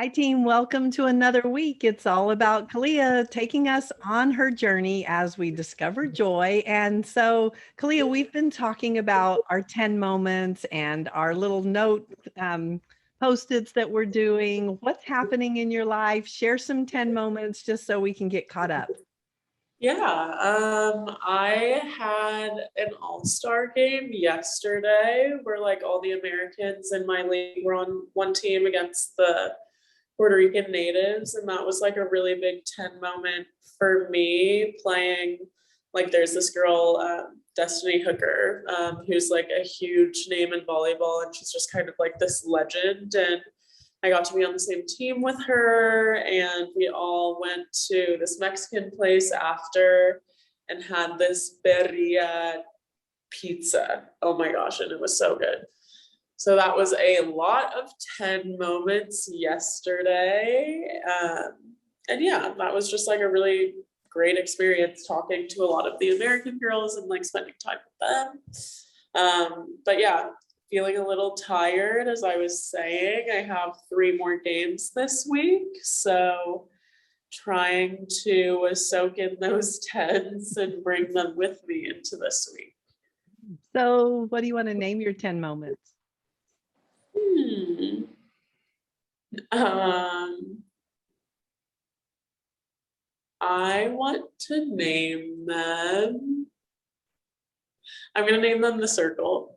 Hi, team. Welcome to another week. It's all about Khalia taking us on her journey as we discover joy. And so, Khalia, we've been talking about our 10 moments and our little note post-its that we're doing. What's happening in your life? Share some 10 moments just so we can get caught up. I had an all-star game yesterday where like all the Americans in my league were on one team against the Puerto Rican natives, and that was like a really big 10 moment for me playing. Like there's this girl, Destiny Hooker, who's like a huge name in volleyball, and she's just kind of like this legend. And I got to be on the same team with her, and we all went to this Mexican place after and had this birria pizza. Oh my gosh, and it was so good. So that was a lot of 10 moments yesterday. And yeah, that was just like a really great experience talking to a lot of the American girls and like spending time with them. But yeah, feeling a little tired, as I was saying. I have 3 more games this week, so trying to soak in those 10s and bring them with me into this week. So, what do you want to name your 10 moments? I want to name them. I'm going to name them the circle.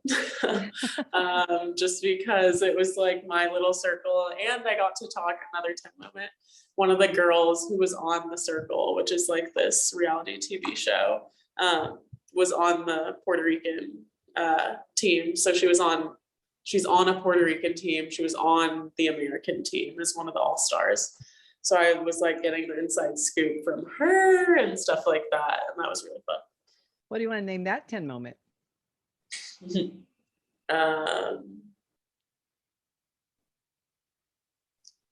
Just because it was like my little circle, and I got to talk another 10 moment. One of the girls who was on the circle, which is like this reality TV show, was on the Puerto Rican team. So she's on a Puerto Rican team. She was on the American team as one of the all-stars. So I was like getting the inside scoop from her and stuff like that. And that was really fun. What do you want to name that 10 moment?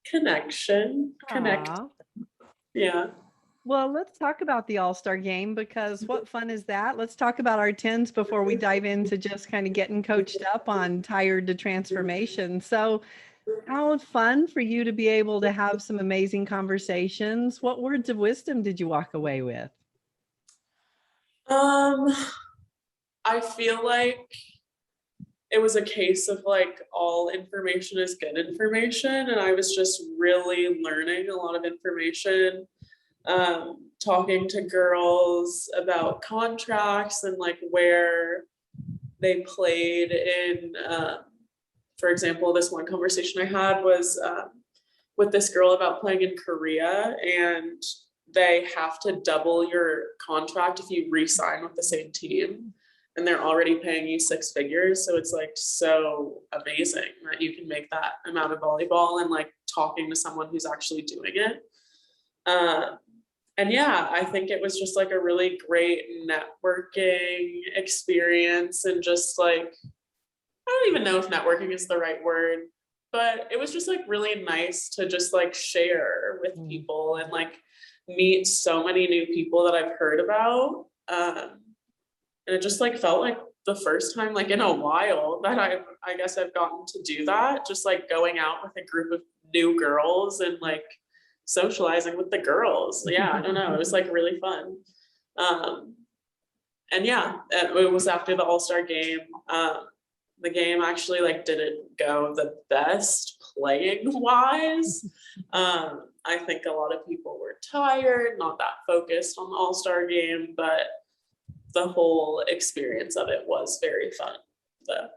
Connection. Connect. Aww. Yeah. Well, let's talk about the All-Star Game, because what fun is that? Let's talk about our 10s before we dive into just kind of getting coached up on Tired to Transformation. So, how fun for you to be able to have some amazing conversations. What words of wisdom did you walk away with? I feel like it was a case of like all information is good information, and I was just really learning a lot of information, talking to girls about contracts and like where they played in, for example, this one conversation I had was with this girl about playing in Korea, and they have to double your contract if you re-sign with the same team, and they're already paying you 6 figures. So it's like so amazing that you can make that amount of volleyball and like talking to someone who's actually doing it. And yeah, I think it was just like a really great networking experience, and just like, I don't even know if networking is the right word, but it was just like really nice to just like share with people and like meet so many new people that I've heard about. And it just like felt like the first time like in a while that I guess I've gotten to do that, just like going out with a group of new girls and like socializing with the girls. Yeah, I don't know. It was like really fun. And yeah, it was after the All-Star game. The game actually like didn't go the best playing wise. I think a lot of people were tired, not that focused on the All-Star game, but the whole experience of it was very fun. So.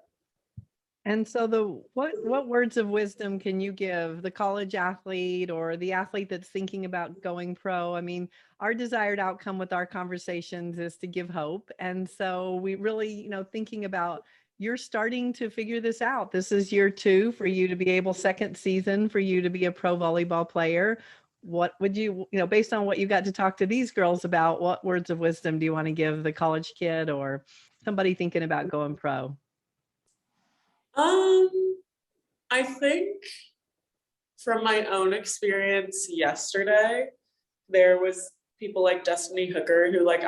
And so what words of wisdom can you give the college athlete or the athlete that's thinking about going pro? I mean, our desired outcome with our conversations is to give hope. And so we really, thinking about, you're starting to figure this out. This is year 2 for you to be able, second season for you to be a pro volleyball player. What would you, based on what you got to talk to these girls about, what words of wisdom do you want to give the college kid or somebody thinking about going pro? I think from my own experience yesterday, there was people like Destiny Hooker who like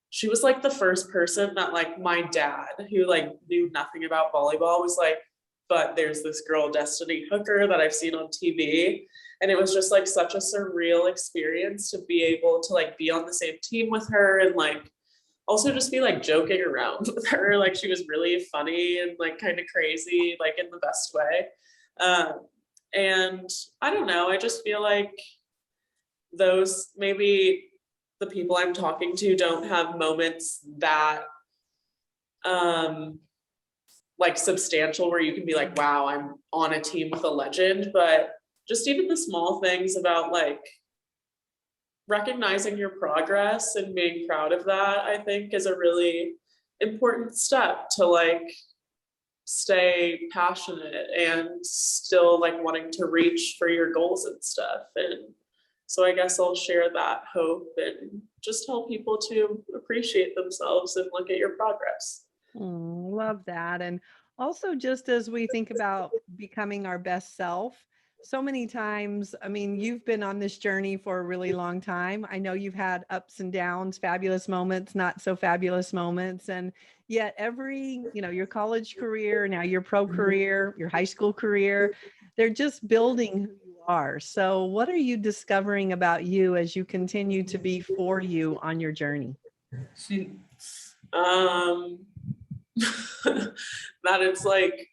she was like the first person that like my dad, who like knew nothing about volleyball, was like, but there's this girl, Destiny Hooker, that I've seen on TV. And it was just like such a surreal experience to be able to like be on the same team with her and like also just be like joking around with her. Like she was really funny and like kind of crazy, like in the best way. And I don't know, I just feel like those, maybe the people I'm talking to don't have moments that like substantial where you can be like, wow, I'm on a team with a legend. But just even the small things about like recognizing your progress and being proud of that, I think is a really important step to like stay passionate and still like wanting to reach for your goals and stuff. And so I guess I'll share that hope and just tell people to appreciate themselves and look at your progress. Love that. And also, just as we think about becoming our best self, so many times, I mean, you've been on this journey for a really long time. I know you've had ups and downs, fabulous moments, not so fabulous moments. And yet, your college career, now your pro career, your high school career, they're just building who you are. So, what are you discovering about you as you continue to be for you on your journey? That it's like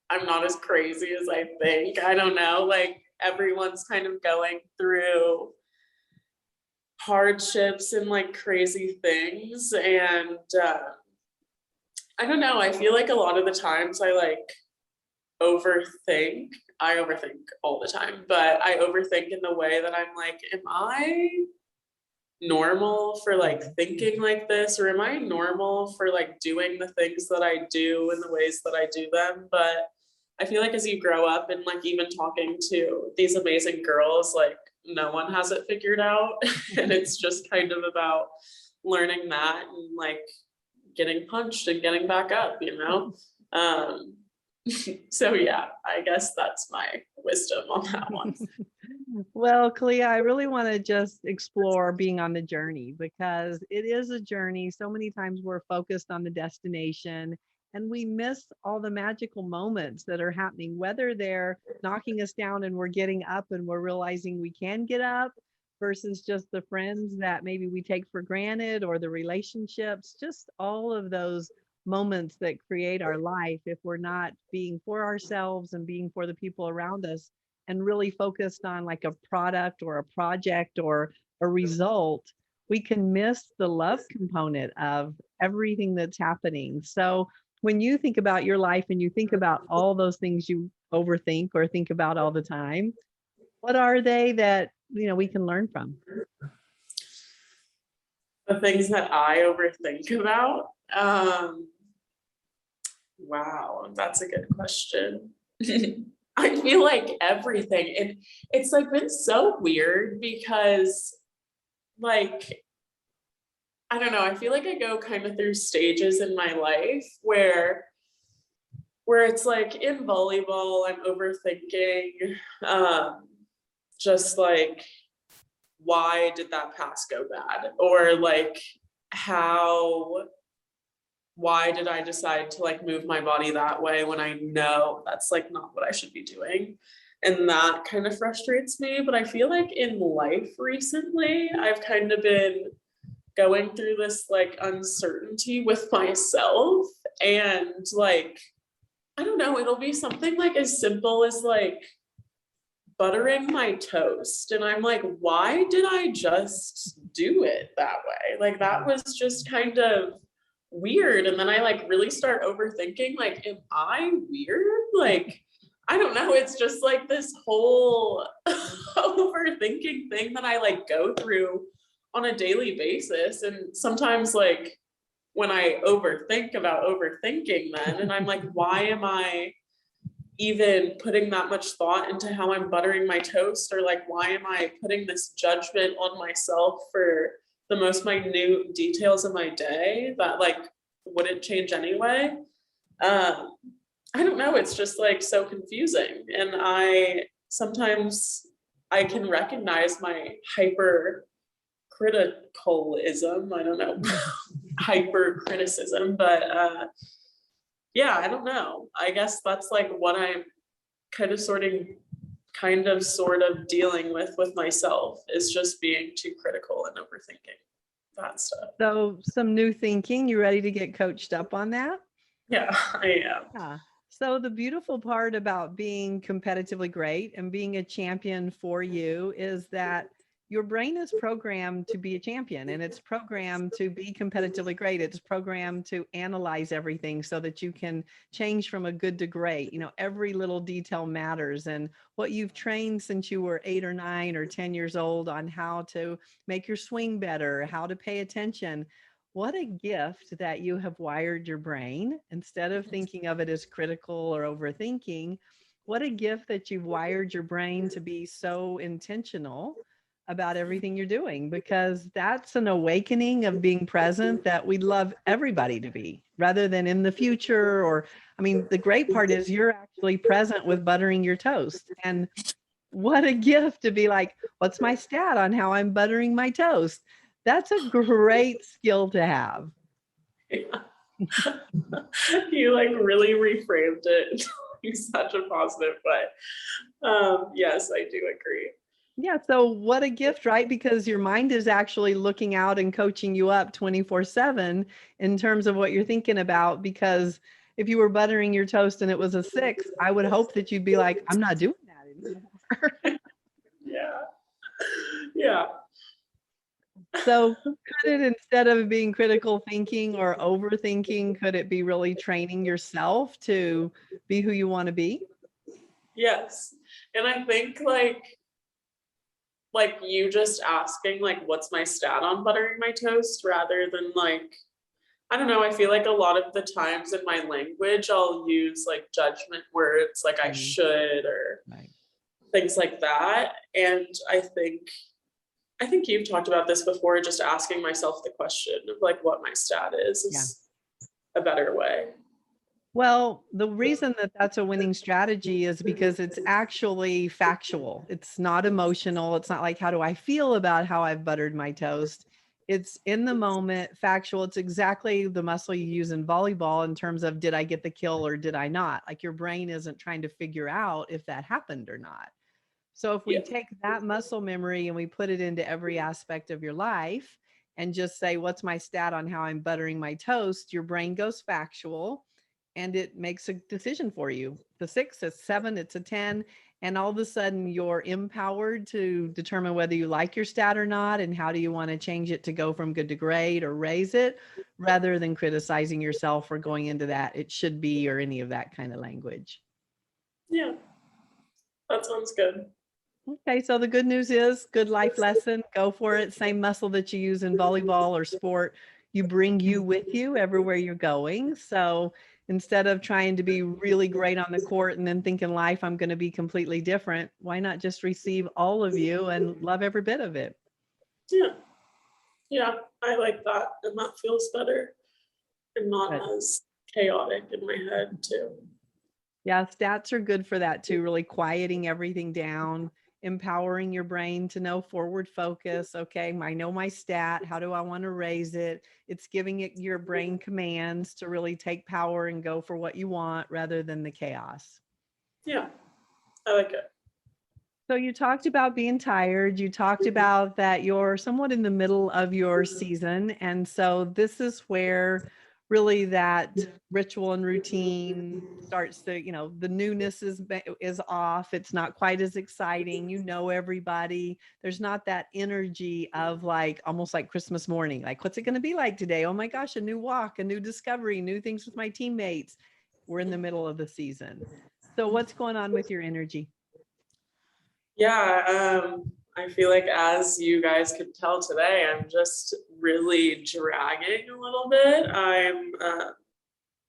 I'm not as crazy as I think. I don't know, like everyone's kind of going through hardships and like crazy things. And I don't know, I feel like a lot of the times I like overthink. I overthink all the time, but I overthink in the way that I'm like, am I normal for like thinking like this, or am I normal for like doing the things that I do in the ways that I do them? But I feel like as you grow up and like even talking to these amazing girls, like no one has it figured out. And it's just kind of about learning that and like getting punched and getting back up, you know? So yeah, I guess that's my wisdom on that one. Well, Khalia, I really want to just explore being on the journey because it is a journey. So many times we're focused on the destination and we miss all the magical moments that are happening, whether they're knocking us down and we're getting up and we're realizing we can get up versus just the friends that maybe we take for granted or the relationships, just all of those moments that create our life if we're not being for ourselves and being for the people around us and really focused on like a product or a project or a result, we can miss the love component of everything that's happening. So when you think about your life and you think about all those things you overthink or think about all the time, what are they that we can learn from? The things that I overthink about. Wow, that's a good question. I feel like everything. And it's like been so weird because like, I don't know, I feel like I go kind of through stages in my life where it's like in volleyball, I'm overthinking just like, why did that pass go bad? Or like why did I decide to like move my body that way when I know that's like not what I should be doing? And that kind of frustrates me. But I feel like in life recently, I've kind of been going through this like uncertainty with myself. And like, I don't know, it'll be something like as simple as like buttering my toast. And I'm like, why did I just do it that way? Like, that was just kind of weird. And then I like really start overthinking, like, am I weird? Like, I don't know. It's just like this whole overthinking thing that I like go through on a daily basis. And sometimes like when I overthink about overthinking then, and I'm like, why am I even putting that much thought into how I'm buttering my toast? Or like, why am I putting this judgment on myself for the most minute details of my day that like wouldn't change anyway? I don't know, it's just like so confusing. And sometimes I can recognize my hypercriticalism, I don't know, hyper criticism, but yeah, I don't know. I guess that's like what I'm kind of sort of dealing with myself, is just being too critical and overthinking that stuff. So some new thinking, you ready to get coached up on that? Yeah, I am. Yeah. So the beautiful part about being competitively great and being a champion for you is that your brain is programmed to be a champion, and it's programmed to be competitively great. It's programmed to analyze everything so that you can change from a good to great. You know, every little detail matters, and what you've trained since you were 8 or 9 or 10 years old on how to make your swing better, how to pay attention. What a gift that you have wired your brain instead of thinking of it as critical or overthinking. What a gift that you've wired your brain to be so intentional about everything you're doing, because that's an awakening of being present that we'd love everybody to be, rather than in the future. Or, I mean, the great part is you're actually present with buttering your toast. And what a gift to be like, what's my stat on how I'm buttering my toast? That's a great skill to have. Yeah. You like really reframed it in such a positive way. Yes, I do agree. Yeah. So what a gift, right? Because your mind is actually looking out and coaching you up 24/7 in terms of what you're thinking about. Because if you were buttering your toast and it was a 6, I would hope that you'd be like, I'm not doing that anymore. Yeah. Yeah. So could it, instead of being critical thinking or overthinking, could it be really training yourself to be who you want to be? Yes. And I think like you just asking like what's my stat on buttering my toast, rather than like, I don't know, I feel like a lot of the times in my language I'll use like judgment words like I Mm, should, or right. things like that. And I think you've talked about this before, just asking myself the question of like what my stat Yeah. is a better way. Well, the reason that that's a winning strategy is because it's actually factual. It's not emotional. It's not like, how do I feel about how I've buttered my toast? It's in the moment, factual. It's exactly the muscle you use in volleyball in terms of, did I get the kill or did I not? Like, your brain isn't trying to figure out if that happened or not. So if we Yeah. take that muscle memory and we put it into every aspect of your life and just say, what's my stat on how I'm buttering my toast? Your brain goes factual and it makes a decision for you. The 6, it's 7, it's a 10. And all of a sudden you're empowered to determine whether you like your stat or not. And how do you want to change it to go from good to great or raise it, rather than criticizing yourself for going into that it should be or any of that kind of language. Yeah. That sounds good. Okay, so the good news is, good life lesson, go for it. Same muscle that you use in volleyball or sport, you bring you with you everywhere you're going. So instead of trying to be really great on the court and then think in life, I'm going to be completely different, why not just receive all of you and love every bit of it? Yeah. Yeah. I like that. And that feels better and not But as chaotic in my head too. yeah, stats are good for that too, really quieting everything down, empowering your brain to know forward focus. Okay, I know my stat. How do I want to raise it? It's giving it your brain commands to really take power and go for what you want rather than the chaos. Yeah. I like it. So you talked about being tired. You talked about that you're somewhat in the middle of your season. And so this is where really that ritual and routine starts to, the newness is off. It's not quite as exciting. You know everybody. There's not that energy of like almost like Christmas morning. Like, what's it going to be like today? Oh my gosh, a new walk, a new discovery, new things with my teammates. We're in the middle of the season. So what's going on with your energy? Yeah, I feel like, as you guys could tell today, I'm just really dragging a little bit. I'm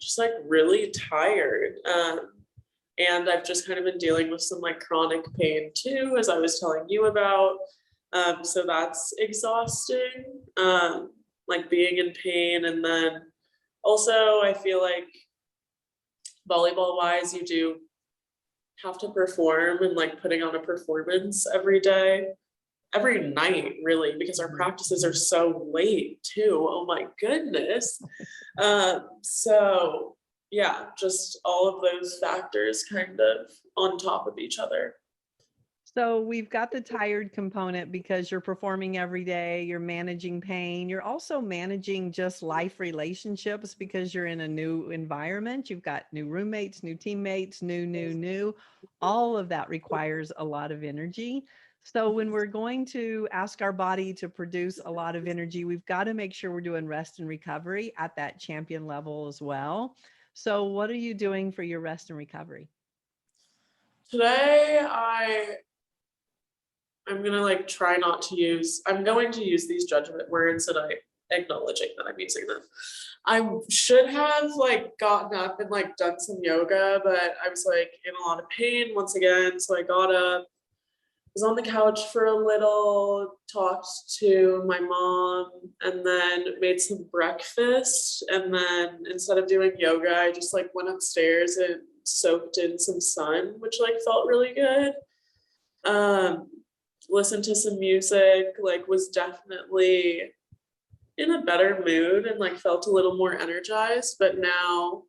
just like really tired. And I've just kind of been dealing with some like chronic pain too, as I was telling you about. So that's exhausting, like being in pain. And then also, I feel like volleyball wise, you do have to perform, and like putting on a performance every day, every night, really, because our practices are so late too. Oh my goodness. So yeah, just all of those factors kind of on top of each other. So we've got the tired component because you're performing every day, you're managing pain, you're also managing just life relationships because you're in a new environment. You've got new roommates, new teammates, new. All of that requires a lot of energy. So when we're going to ask our body to produce a lot of energy, we've got to make sure we're doing rest and recovery at that champion level as well. So what are you doing for your rest and recovery? Today I'm gonna like try not to use, I'm going to use these judgment words and I acknowledging that I'm using them. I should have like gotten up and like done some yoga, but I was like in a lot of pain once again. So I got up, was on the couch for a little, talked to my mom, and then made some breakfast. And then instead of doing yoga, I just like went upstairs and soaked in some sun, which like felt really good. Listened to some music, like was definitely in a better mood and like felt a little more energized. But now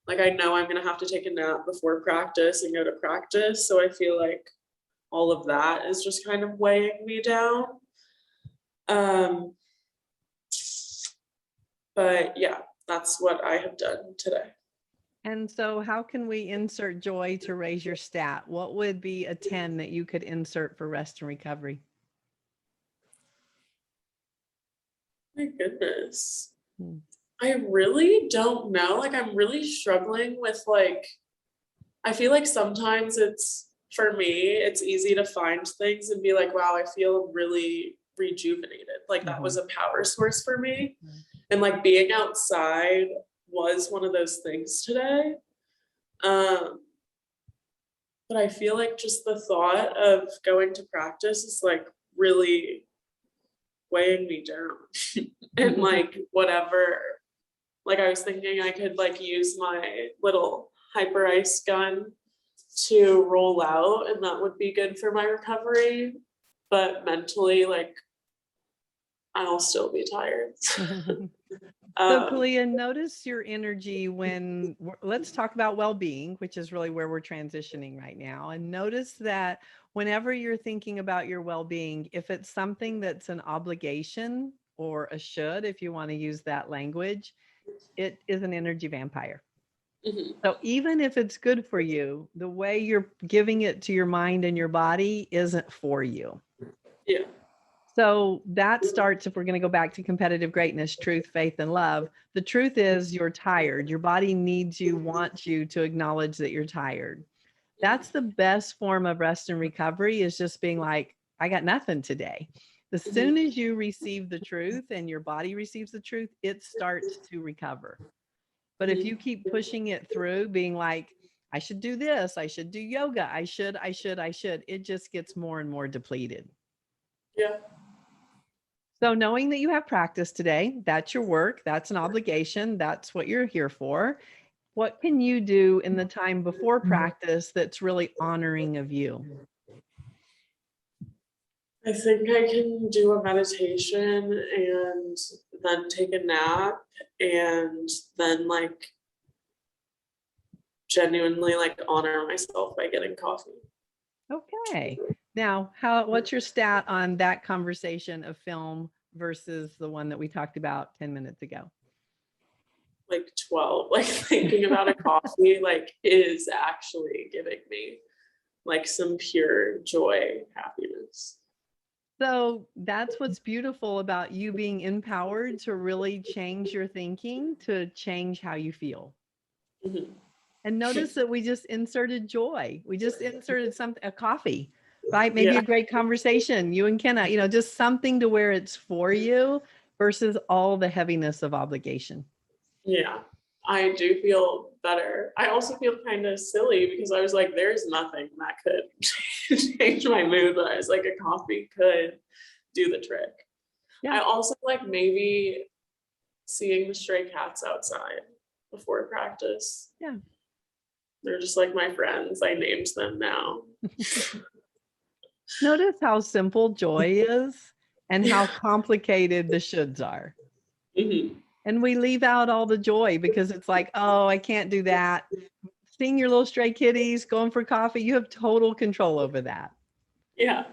like I know I'm gonna have to take a nap before practice and go to practice. So I feel like all of that is just kind of weighing me down. But yeah, that's what I have done today. And so how can we insert joy to raise your stat? What would be a 10 that you could insert for rest and recovery? My goodness. Hmm. I really don't know. Like I'm really struggling with like, I feel like sometimes it's, for me, it's easy to find things and be like, wow, I feel really rejuvenated. Like that was a power source for me. And like being outside was one of those things today. But I feel like just the thought of going to practice is like really weighing me down. And like whatever, like I was thinking I could like use my little hyper ice gun to roll out and that would be good for my recovery. But mentally, like I'll still be tired. So Khalia, notice your energy when, let's talk about well-being, which is really where we're transitioning right now. And notice that whenever you're thinking about your well-being, if it's something that's an obligation or a should, if you want to use that language, it is an energy vampire. Mhm. So even if it's good for you, the way you're giving it to your mind and your body isn't for you. Yeah. So that starts, if we're going to go back to competitive greatness, truth, faith, and love. The truth is you're tired. Your body needs you, wants you to acknowledge that you're tired. That's the best form of rest and recovery, is just being like, I got nothing today. As soon as you receive the truth and your body receives the truth, it starts to recover. But if you keep pushing it through, being like, I should do this, I should do yoga, I should, it just gets more and more depleted. Yeah. So knowing that you have practice today, that's your work, that's an obligation, that's what you're here for. What can you do in the time before practice that's really honoring of you? I think I can do a meditation and then take a nap and then like genuinely like honor myself by getting coffee. Okay. Now, what's your stat on that conversation of film versus the one that we talked about 10 minutes ago? Like 12. Like thinking about a coffee like is actually giving me like some pure joy, happiness. So that's what's beautiful about you being empowered to really change your thinking, to change how you feel. Mhm. And notice that we just inserted joy. We just inserted a coffee, right? Maybe Yeah. a great conversation, you and Kenna, just something to where it's for you versus all the heaviness of obligation. Yeah. I do feel better. I also feel kind of silly because I was like, there's nothing that could change my mood, but I was like, a coffee could do the trick. Yeah. I also like maybe seeing the stray cats outside before practice. Yeah. They're just like my friends. I named them now. Notice how simple joy is and how complicated the shoulds are. Mhm. And we leave out all the joy because it's like, oh, I can't do that. Seeing your little stray kitties, going for coffee, you have total control over that. Yeah.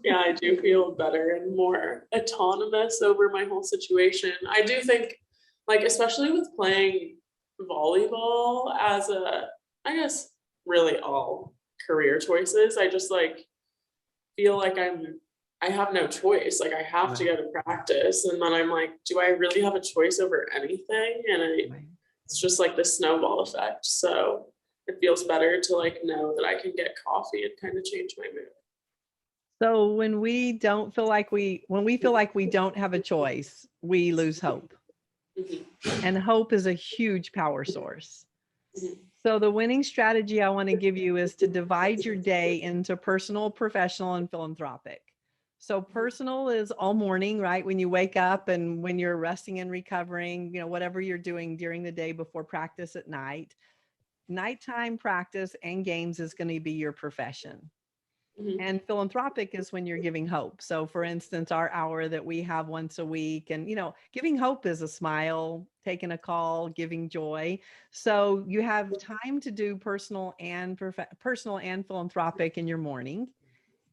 Yeah, I do feel better and more autonomous over my whole situation. I do think, like, especially with playing volleyball as a, I guess, really all career choices, I just like feel like I have no choice. Like, I have to go to practice. And then I'm like, do I really have a choice over anything? And it's just like the snowball effect. So it feels better to like know that I can get coffee and kind of change my mood. So when we don't feel like when we feel like we don't have a choice, we lose hope. Mhm. And hope is a huge power source. Mhm. So the winning strategy I want to give you is to divide your day into personal, professional, and philanthropic. So personal is all morning, right? When you wake up and when you're resting and recovering, whatever you're doing during the day before practice at night. Nighttime practice and games is going to be your profession. Mhm. And philanthropic is when you're giving hope. So for instance, our hour that we have once a week, and giving hope is a smile, taking a call, giving joy. So you have time to do personal and philanthropic in your morning,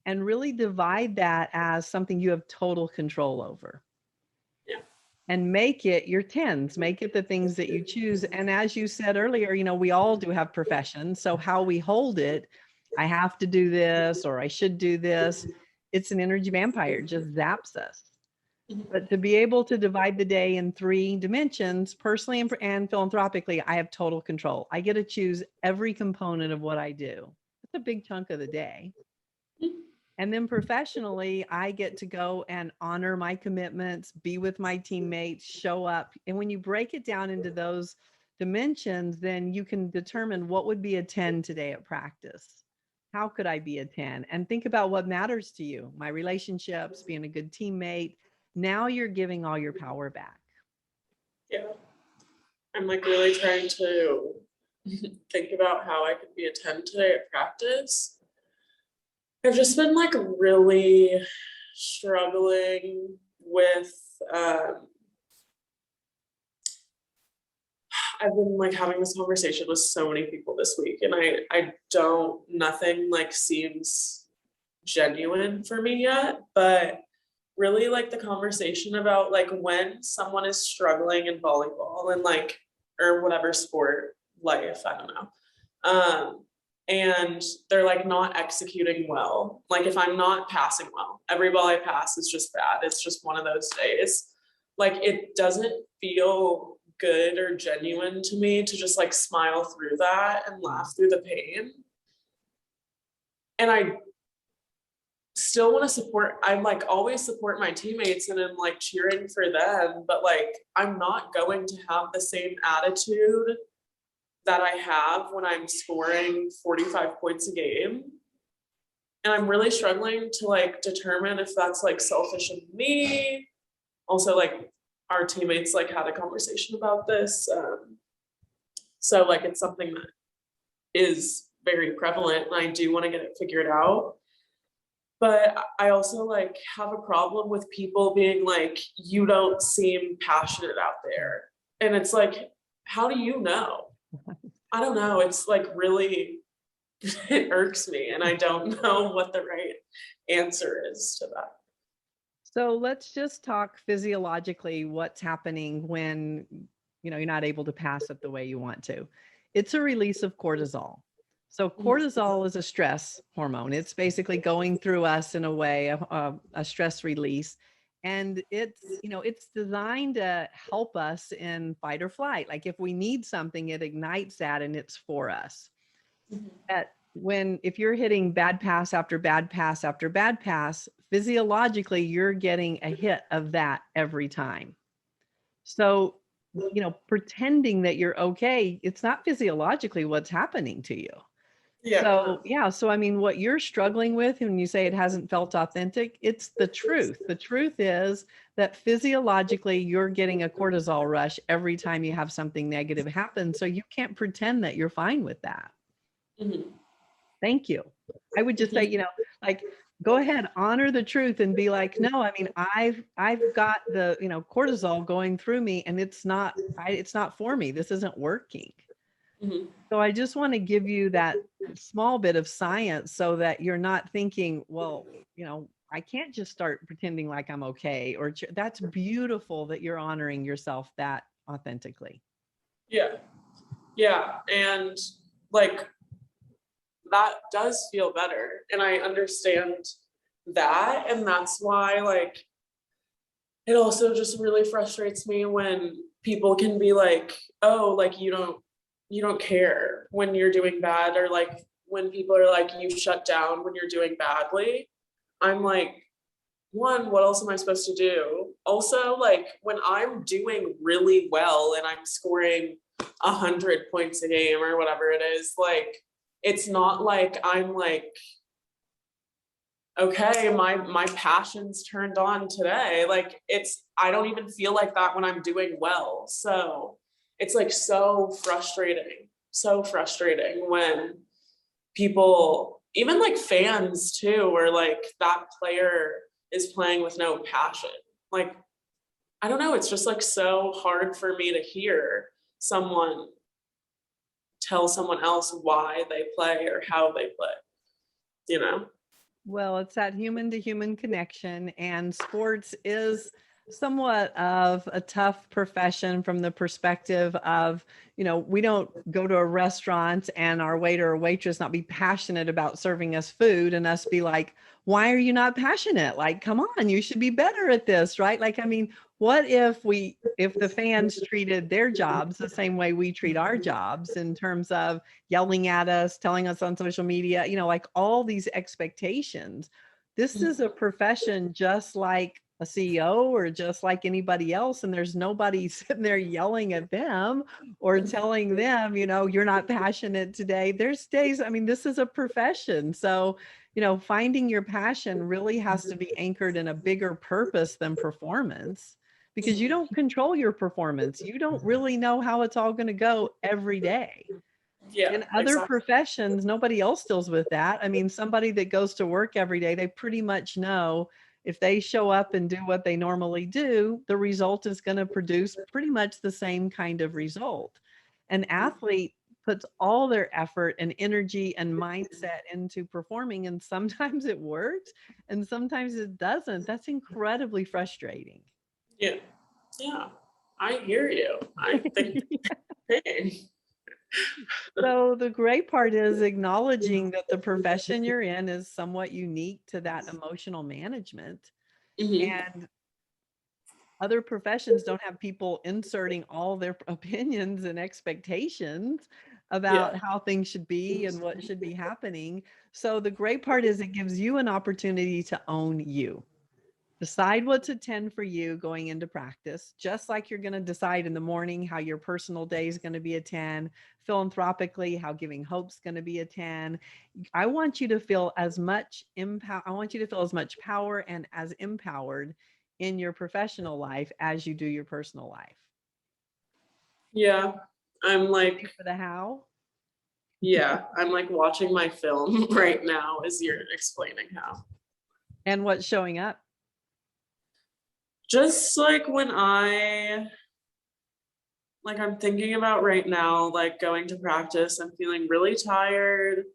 and really divide that as something you have total control over. Yeah. And make it your tens, make it the things that you choose. And as you said earlier, we all do have professions. So how we hold it, I have to do this or I should do this. It's an energy vampire, it just zaps us. Mhm. But to be able to divide the day in 3 dimensions, personally and philanthropically, I have total control. I get to choose every component of what I do. It's a big chunk of the day. And then professionally, I get to go and honor my commitments, be with my teammates, show up. And when you break it down into those dimensions, then you can determine what would be a 10 today at practice. How could I be a 10? And think about what matters to you, my relationships, being a good teammate. Now you're giving all your power back. Yeah. I'm like really trying to think about how I could be a 10 today at practice. I've just been like really struggling with um I've been like having this conversation with so many people this week, and I don't, nothing like seems genuine for me yet, but really like the conversation about like when someone is struggling in volleyball and like, or whatever sport life, I don't know. And they're like not executing well. Like if I'm not passing well, every ball I pass is just bad. It's just one of those days. Like it doesn't feel good or genuine to me to just like smile through that and laugh through the pain. And I still want to support, I'm like always support my teammates and I'm like cheering for them, but like I'm not going to have the same attitude that I have when I'm scoring 45 points a game. And I'm really struggling to like determine if that's like selfish of me. Also, like our teammates like had a conversation about this. So like it's something that is very prevalent and I do want to get it figured out. But I also like have a problem with people being like, you don't seem passionate out there. And it's like, how do you know? I don't know. It's like really, it irks me. And I don't know what the right answer is to that. So let's just talk physiologically what's happening when you're not able to pass it the way you want to. It's a release of cortisol. So cortisol is a stress hormone. It's basically going through us in a way, a stress release. And it's designed to help us in fight or flight. Like if we need something, it ignites that and it's for us. If you're hitting bad pass after bad pass after bad pass, physiologically, you're getting a hit of that every time. So, pretending that you're okay, it's not physiologically what's happening to you. Yeah. So, yeah. So, I mean, what you're struggling with when you say it hasn't felt authentic, it's the truth. The truth is that physiologically, you're getting a cortisol rush every time you have something negative happen. So, you can't pretend that you're fine with that. Mhm. Thank you. I would just say, like go ahead, honor the truth and be like, no, I mean, I've got the, cortisol going through me and it's not for me. This isn't working. Mhm. So I just want to give you that small bit of science so that you're not thinking, well, I can't just start pretending like I'm okay. That's beautiful that you're honoring yourself that authentically. Yeah. Yeah. And like that does feel better. And I understand that. And that's why like it also just really frustrates me when people can be like, oh, like you don't care when you're doing bad, or like when people are like, you shut down when you're doing badly. I'm like, one, what else am I supposed to do? Also, like when I'm doing really well and I'm scoring 100 points a game or whatever it is, like it's not like I'm like, okay, my passion's turned on today. Like I don't even feel like that when I'm doing well. So it's like so frustrating when people, even like fans too, or like that player is playing with no passion. Like, I don't know, it's just like so hard for me to hear someone tell someone else why they play or how they play, you know? Well, it's that human to human connection, and sports is somewhat of a tough profession from the perspective of, we don't go to a restaurant and our waiter or waitress not be passionate about serving us food and us be like, why are you not passionate? Like, come on, you should be better at this, right? Like, I mean, what if the fans treated their jobs the same way we treat our jobs in terms of yelling at us, telling us on social media, like all these expectations. This is a profession just like a CEO or just like anybody else. And there's nobody sitting there yelling at them or telling them, you're not passionate today. There's days, I mean, this is a profession. So, finding your passion really has to be anchored in a bigger purpose than performance, because you don't control your performance. You don't really know how it's all going to go every day. Yeah, In other exactly. professions, nobody else deals with that. I mean, somebody that goes to work every day, they pretty much know if they show up and do what they normally do, the result is going to produce pretty much the same kind of result. An athlete puts all their effort and energy and mindset into performing, and sometimes it works and sometimes it doesn't. That's incredibly frustrating. Yeah. Yeah. I hear you. I think the same. So the great part is acknowledging that the profession you're in is somewhat unique to that emotional management. Mhm. And other professions don't have people inserting all their opinions and expectations about Yeah. how things should be and what should be happening. So the great part is it gives you an opportunity to own you. Decide what's a 10 for you going into practice, just like you're going to decide in the morning how your personal day is going to be a 10, philanthropically, how giving hope's going to be a 10. I want you to feel as much I want you to feel as much power and as empowered in your professional life as you do your personal life. Yeah. I'm Ready like, for the how? yeah, I'm like watching my film right now as you're explaining how. And what's showing up? Just like when I'm thinking about right now, like going to practice, I'm feeling really tired.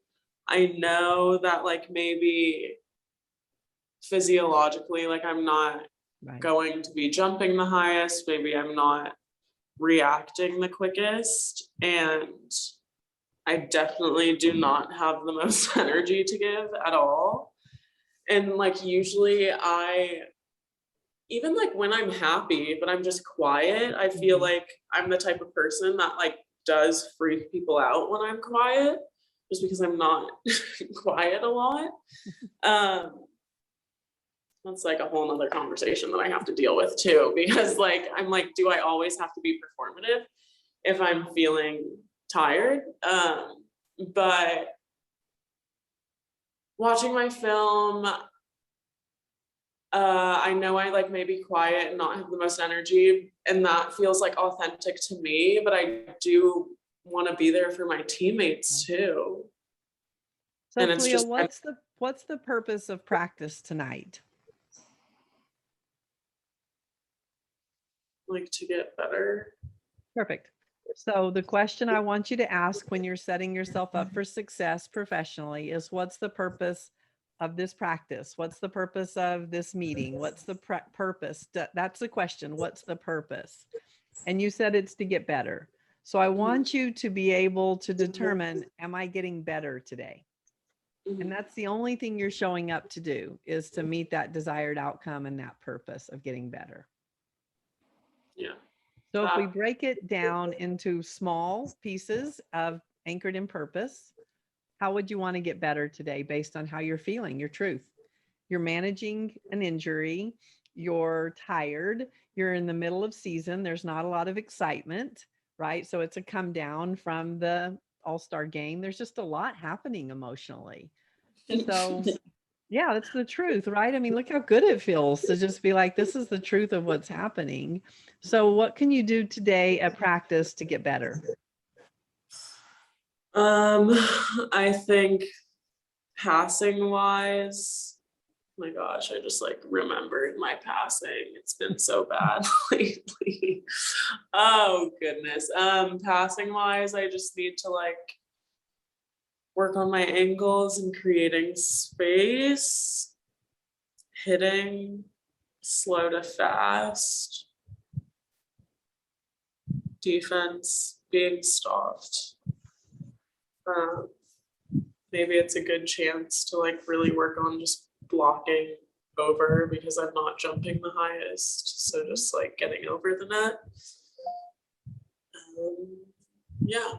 I know that like maybe physiologically, like I'm not Right. going to be jumping the highest. Maybe I'm not reacting the quickest. And I definitely do not have the most energy to give at all. And like usually even like when I'm happy, but I'm just quiet, I feel Mhm. like I'm the type of person that like does freak people out when I'm quiet, just because I'm not quiet a lot. Um, that's like a whole nother conversation that I have to deal with too, because like I'm like, do I always have to be performative if I'm feeling tired? But watching my film, I know I like may be quiet and not have the most energy, and that feels like authentic to me, but I do want to be there for my teammates too. So And it's Khalia, just, what's the purpose of practice tonight? Like to get better. Perfect. So the question I want you to ask when you're setting yourself up for success professionally is, what's the purpose of this practice? What's the purpose of this meeting? What's the purpose? That's the question. What's the purpose? And you said it's to get better. So I want you to be able to determine, am I getting better today? And that's the only thing you're showing up to do, is to meet that desired outcome and that purpose of getting better. Yeah. So if we break it down into small pieces of anchored in purpose, how would you want to get better today based on how you're feeling, your truth? You're managing an injury, you're tired, you're in the middle of season, there's not a lot of excitement, right? So it's a come down from the AllStar Game. There's just a lot happening emotionally. So yeah, that's the truth, right? I mean, look how good it feels to just be like, this is the truth of what's happening. So what can you do today at practice to get better? I think passing wise, my gosh, I just like remembered my passing. It's been so bad lately. Oh goodness. Passing wise, I just need to like work on my angles and creating space, hitting slow to fast, defense being stopped. Maybe it's a good chance to like really work on just blocking over, because I'm not jumping the highest. So just like getting over the net. Yeah.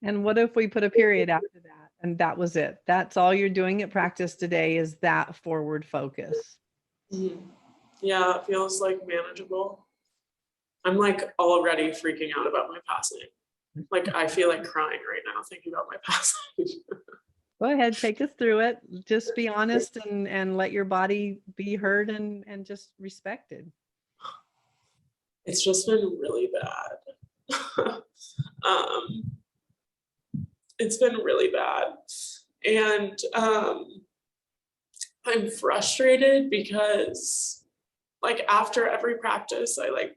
And what if we put a period after that and that was it? That's all you're doing at practice today, is that forward focus. Yeah, it feels like manageable. I'm like already freaking out about my passing. Like I feel like crying right now thinking about my passing. Go ahead, take us through it. Just be honest and let your body be heard and just respected. It's just been really bad. It's been really bad. And I'm frustrated because like after every practice, I like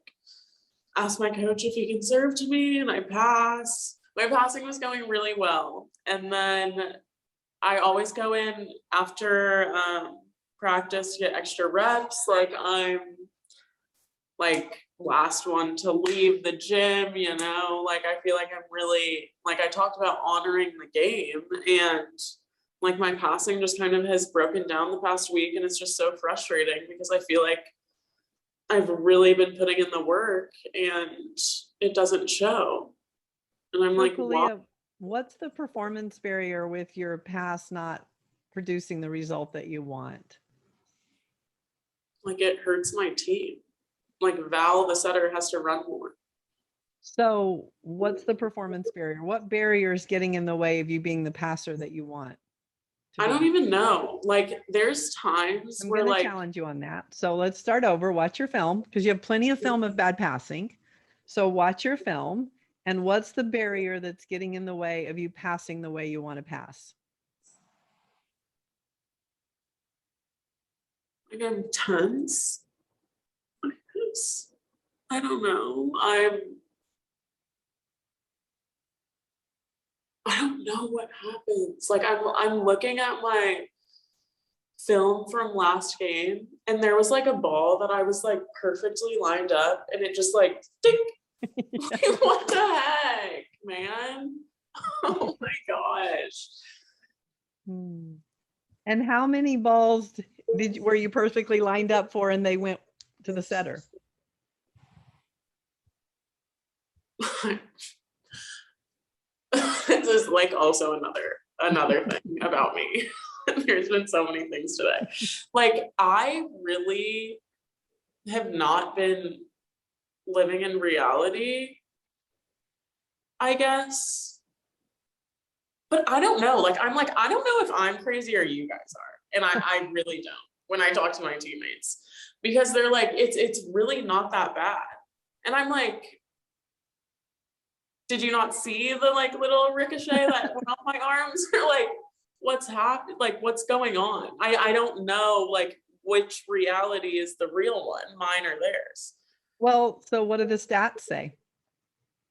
ask my coach if he can serve to me and I pass. My passing was going really well. And then I always go in after practice to get extra reps. Like I'm like last one to leave the gym, you know, like I feel like I'm really, like I talked about honoring the game, and like my passing just kind of has broken down the past week, and it's just so frustrating because I feel like I've really been putting in the work and it doesn't show. And I'm like, Khalia, what's the performance barrier with your pass not producing the result that you want? like it hurts my team. Like Val, the setter, has to run more. So what's the performance barrier? What barrier is getting in the way of you being the passer that you want? I don't even know. Like there's times I'm where going to like challenge you on that. So let's start over. Watch your film, because you have plenty of film of bad passing. So watch your film. And what's the barrier that's getting in the way of you passing the way you want to pass? like I'm tense. I don't know. I don't know what happens. Like I'm looking at my film from last game, and there was like a ball that I was like perfectly lined up, and it just like ding. What the heck, man? Oh my gosh. And how many balls were you perfectly lined up for and they went to the setter? This is like also another thing about me. There's been so many things today. Like I really have not been living in reality, I guess. But I don't know. Like I'm like, I don't know if I'm crazy or you guys are. And I really don't when I talk to my teammates, because they're like, it's really not that bad. And I'm like, did you not see the like little ricochet that went off my arms? Or like, what's happening, like what's going on. I don't know like which reality is the real one, mine or theirs. Well, so what do the stats say?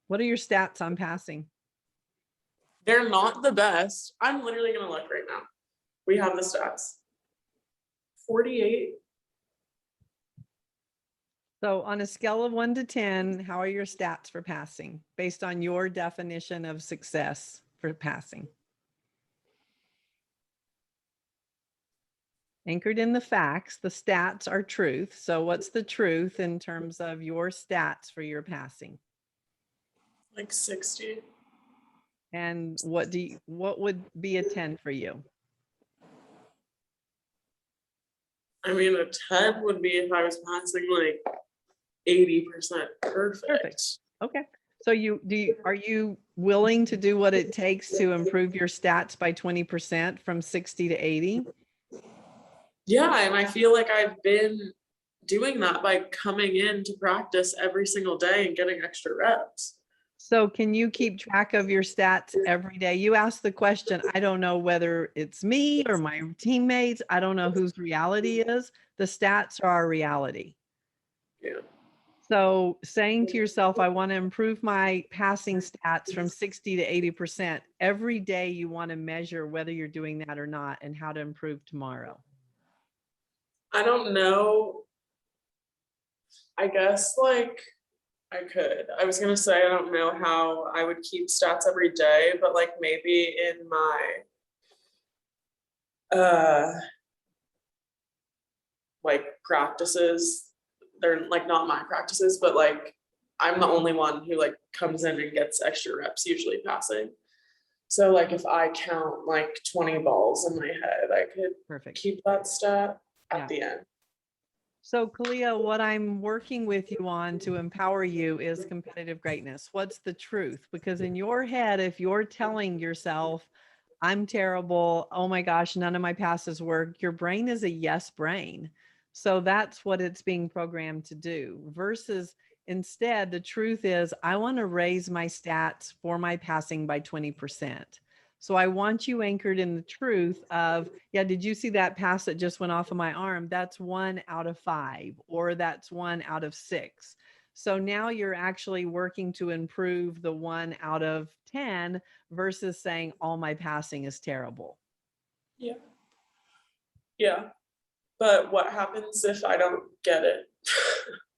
What are your stats on passing? They're not the best. I'm literally gonna look right now. We have the stats. 48. So on a scale of 1 to 10, how are your stats for passing based on your definition of success for passing? Anchored in the facts, the stats are truth. So what's the truth in terms of your stats for your passing? Like 60. And what would be a 10 for you? I mean, a 10 would be if I was passing like 80% perfect. Perfect. Okay. So are you willing to do what it takes to improve your stats by 20% from 60 to 80? Yeah, and I feel like I've been doing that by coming in to practice every single day and getting extra reps. So can you keep track of your stats every day? You asked the question, I don't know whether it's me or my teammates. I don't know whose reality is. The stats are our reality. Yeah. So saying to yourself, I want to improve my passing stats from 60 to 80%, every day you want to measure whether you're doing that or not and how to improve tomorrow. I don't know. I guess like I could. I was gonna say I don't know how I would keep stats every day, but like maybe in my uh like practices, they're like not my practices, but like I'm the only one who like comes in and gets extra reps usually passing. So like if I count like 20 balls in my head, I could Perfect. keep that stat at Yeah. the end. So Khalia, what I'm working with you on to empower you is competitive greatness. What's the truth? Because in your head, if you're telling yourself, I'm terrible, oh my gosh, none of my passes work, your brain is a yes brain. So that's what it's being programmed to do versus instead, the truth is, I want to raise my stats for my passing by 20%. So I want you anchored in the truth of, yeah, did you see that pass that just went off of my arm? That's 1 out of 5, or that's 1 out of 6. So now you're actually working to improve the 1 out of 10 versus saying all my passing is terrible. Yeah. Yeah. But what happens if I don't get it?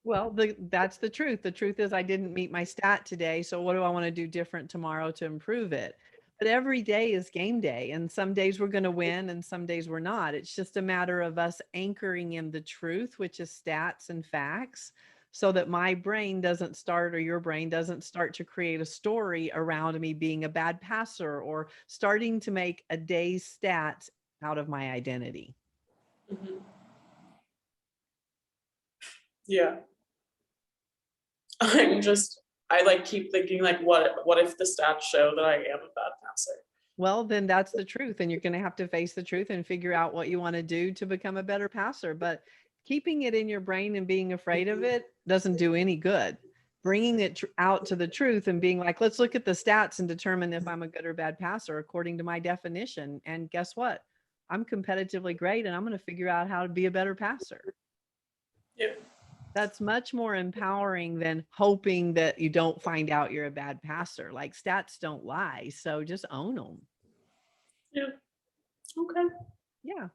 Well, that's the truth. The truth is I didn't meet my stat today. So what do I want to do different tomorrow to improve it? But every day is game day. And some days we're going to win and some days we're not. It's just a matter of us anchoring in the truth, which is stats and facts, so that my brain doesn't start or your brain doesn't start to create a story around me being a bad passer or starting to make a day's stats out of my identity. Mhm. Yeah. I like keep thinking like what if the stats show that I am a bad passer? Well, then that's the truth. And you're going to have to face the truth and figure out what you want to do to become a better passer. But keeping it in your brain and being afraid of it doesn't do any good. Bringing it out to the truth and being like, let's look at the stats and determine if I'm a good or bad passer according to my definition. And guess what? I'm competitively great and I'm going to figure out how to be a better passer. Yeah. That's much more empowering than hoping that you don't find out you're a bad passer. Like stats don't lie. So just own them. Yeah. Okay. Yeah.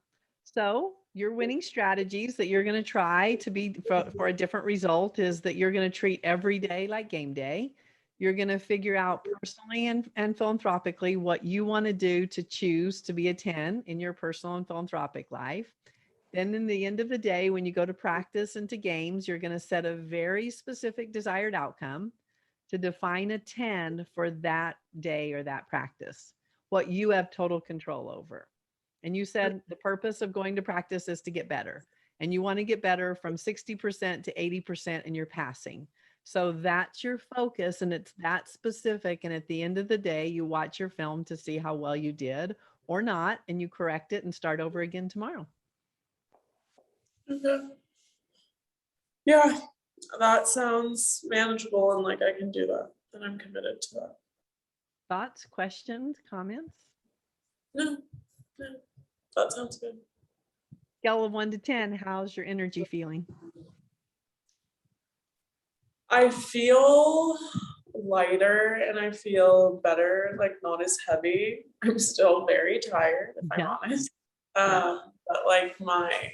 So your winning strategies that you're going to try to be for a different result is that you're going to treat every day like game day. You're going to figure out personally and philanthropically what you want to do to choose to be a 10 in your personal and philanthropic life. Then in the end of the day, when you go to practice and to games, you're going to set a very specific desired outcome to define a 10 for that day or that practice, what you have total control over. And you said the purpose of going to practice is to get better. And you want to get better from 60% to 80% in your passing. So that's your focus and it's that specific. And at the end of the day, you watch your film to see how well you did or not, and you correct it and start over again tomorrow. Okay. Yeah, that sounds manageable and like I can do that. And I'm committed to that. Thoughts, questions, comments? No, That sounds good. Scale of 1 to 10, how's your energy feeling? I feel lighter and I feel better, like not as heavy. I'm still very tired, if I'm Yeah. honest. Yeah. But like my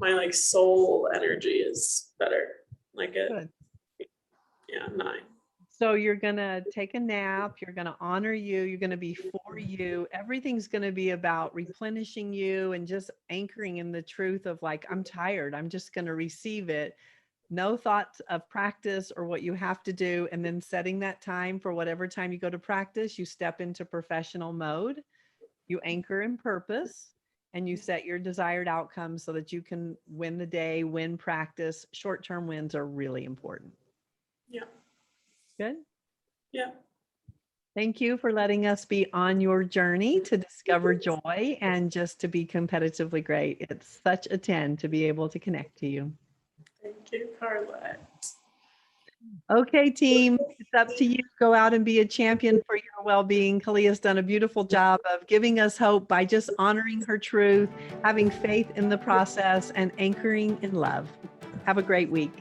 like soul energy is better. Like it, Good. yeah, 9. So you're going to take a nap, you're going to honor you, you're going to be for you. Everything's going to be about replenishing you and just anchoring in the truth of like, I'm tired. I'm just going to receive it. No thoughts of practice or what you have to do. And then setting that time for whatever time you go to practice, you step into professional mode, you anchor in purpose, and you set your desired outcomes so that you can win the day, win practice. Short-term wins are really important. Yeah. Good. Yeah. Thank you for letting us be on your journey to discover joy and just to be competitively great. It's such a 10 to be able to connect to you. Thank you, Carlette. Okay, team, it's up to you. Go out and be a champion for your well-being. Khalia's done a beautiful job of giving us hope by just honoring her truth, having faith in the process, and anchoring in love. Have a great week.